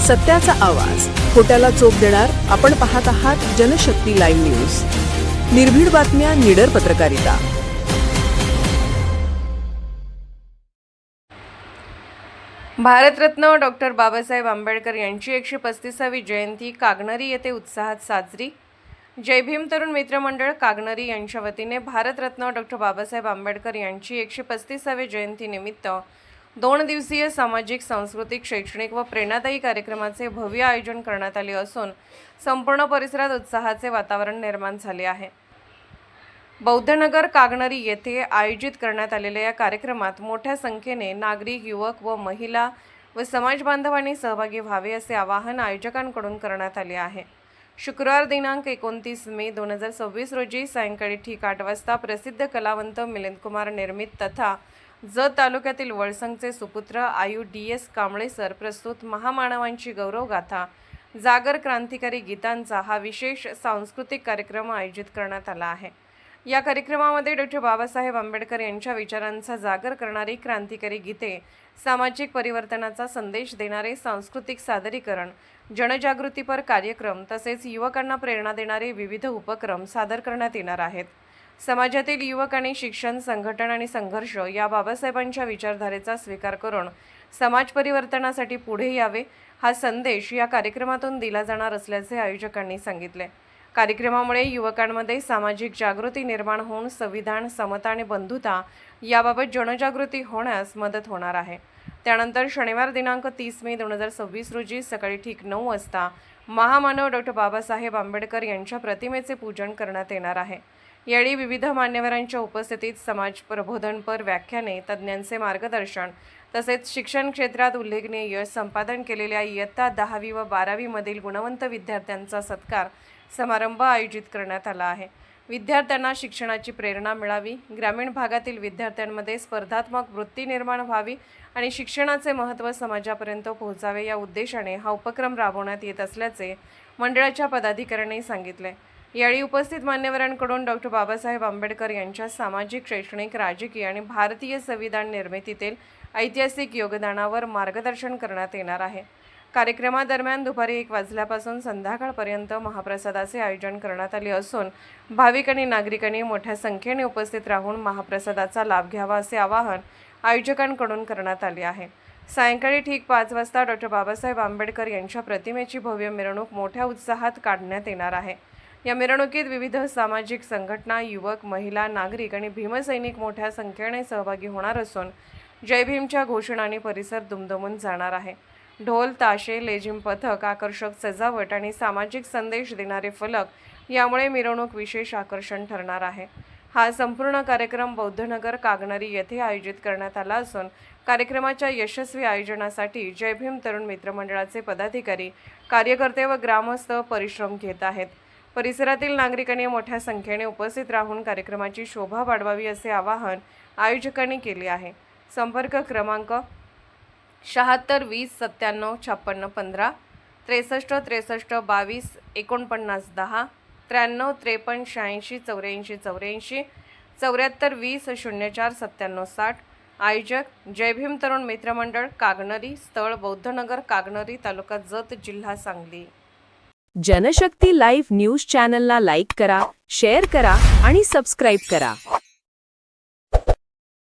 सत्याचा आवाज, खोट्याला चोप देणार. आपण पाहत आहात जनशक्ती लाईव्ह न्यूज. निर्भीड बातम्या, निडर पत्रकारिता. भारतरत्न डॉक्टर बाबासाहेब आंबेडकर यांची 135वी जयंती कागनरी येथे उत्साहात साजरी. जय भीम तरुण मित्र मंडळ कागनरी यांच्या वतीने भारतरत्न डॉक्टर बाबासाहेब आंबेडकर यांची 135वी जयंतीनिमित्त 2 दिवसीय सामाजिक, सांस्कृतिक, शैक्षणिक व प्रेरणादायी कार्यक्रमाचे भव्य आयोजन करण्यात आले असून संपूर्ण परिसरात उत्साहाचे वातावरण निर्माण झाले आहे. बौद्धनगर कागनरी येथे आयोजित करण्यात आलेल्या या कार्यक्रमात मोठ्या संख्येने नागरिक, युवक व महिला व समाज बांधवांनी सहभागी व्हावे असे आवाहन आयोजकांकडून करण्यात आले आहे. शुक्रवार दिनांक 29 मे 2026 रोजी सायंकाळी ठीक 8 वाजता प्रसिद्ध कलावंत मिलिंदकुमार निर्मित तथा जत तालुक्यातील वळसंगचे सुपुत्र आयु DS कांबळे सर प्रस्तुत महामानवांची गौरवगाथा जागर क्रांतिकारी गीतांचा हा विशेष सांस्कृतिक कार्यक्रम आयोजित करण्यात आला आहे. या कार्यक्रमामध्ये डॉक्टर बाबासाहेब आंबेडकर यांच्या विचारांचा जागर करणारी क्रांतिकारी गीते, सामाजिक परिवर्तनाचा संदेश देणारे सांस्कृतिक सादरीकरण, जनजागृतीपर कार्यक्रम तसेच युवकांना प्रेरणा देणारे विविध उपक्रम सादर करण्यात येणार आहेत. समाजातील युवकांनी शिक्षण, संघटन आणि संघर्ष या बाबासाहेबांच्या विचारधारेचा स्वीकार करून समाज परिवर्तनासाठी पुढे यावे हा संदेश या कार्यक्रमातून दिला जाणार असल्याचे आयोजकांनी सांगितले. कार्यक्रमामुळे युवकांमध्ये सामाजिक जागृती निर्माण होऊन संविधान, समता आणि बंधुता याबाबत जनजागृती होण्यास मदत होणार आहे. त्यानंतर शनिवार दिनांक 30 मे 2026 रोजी सकाळी ठीक 9 वाजता महामानव डॉक्टर बाबासाहेब आंबेडकर यांच्या प्रतिमेचे पूजन करण्यात येणार आहे. यावेळी विविध मान्यवरांच्या उपस्थितीत समाज प्रबोधनपर व्याख्याने, तज्ज्ञांचे मार्गदर्शन तसेच शिक्षण क्षेत्रात उल्लेखनीय यश संपादन केलेल्या इयत्ता 10वी व 12वी मधील गुणवंत विद्यार्थ्यांचा सत्कार समारंभ आयोजित करण्यात आला आहे. विद्यार्थ्यांना शिक्षणाची प्रेरणा मिळावी, ग्रामीण भागातील विद्यार्थ्यांमध्ये स्पर्धात्मक वृत्ती निर्माण व्हावी आणि शिक्षणाचे महत्त्व समाजापर्यंत पोहोचावे या उद्देशाने हा उपक्रम राबवण्यात येत असल्याचे मंडळाच्या पदाधिकाऱ्यांनी सांगितले. यावेळी उपस्थित मान्यवरांकडून डॉक्टर बाबासाहेब आंबेडकर यांच्या सामाजिक, शैक्षणिक, राजकीय आणि भारतीय संविधान निर्मितीतील ऐतिहासिक योगदानावर मार्गदर्शन करण्यात येणार आहे. कार्यक्रमादरम्यान दुपारी 1 वाजल्यापासून संध्याकाळपर्यंत महाप्रसादाचे आयोजन करण्यात आले असून भाविक आणि नागरिकांनी मोठ्या संख्येने उपस्थित राहून महाप्रसादाचा लाभ घ्यावा असे आवाहन आयोजकांकडून करण्यात आले आहे. सायंकाळी ठीक 5 वाजता डॉक्टर बाबासाहेब आंबेडकर यांच्या प्रतिमेची भव्य मिरवणूक मोठ्या उत्साहात काढण्यात येणार आहे. या मिरवणुकीत विविध सामाजिक संघटना, युवक, महिला, नागरिक आणि भीमसैनिक मोठ्या संख्येने सहभागी होणार असून जय भीमच्या घोषणांनी परिसर दुमदुमून जाणार आहे. ढोल, ताशे, लेझिम पथक, आकर्षक सजावट आणि सामाजिक संदेश देणारे फलक यामुळे मिरवणूक विशेष आकर्षण ठरणार आहे. हा संपूर्ण कार्यक्रम बौद्धनगर कागनरी येथे आयोजित करण्यात आला असून कार्यक्रमाच्या यशस्वी आयोजनासाठी जय भीम तरुण मित्र मंडळाचे पदाधिकारी, कार्यकर्ते व ग्रामस्थ परिश्रम घेत आहेत. परिसरातील नागरिकांनी मोठ्या संख्येने उपस्थित राहून कार्यक्रमाची शोभा वाढवावी असे आवाहन आयोजकांनी केले आहे. संपर्क क्रमांक 76 20 97 56 15, 63 63 22 49 10, 93 53 86 84 84, 74 20 04 97 60. आयोजक जय भीम तरुण मित्र मंडळ कागनरी, स्थळ बौद्धनगर कागनरी, तालुका जत, जिल्हा सांगली. जनशक्ती लाईव्ह न्यूज चॅनलला लाईक करा, शेअर करा आणि सबस्क्राईब करा.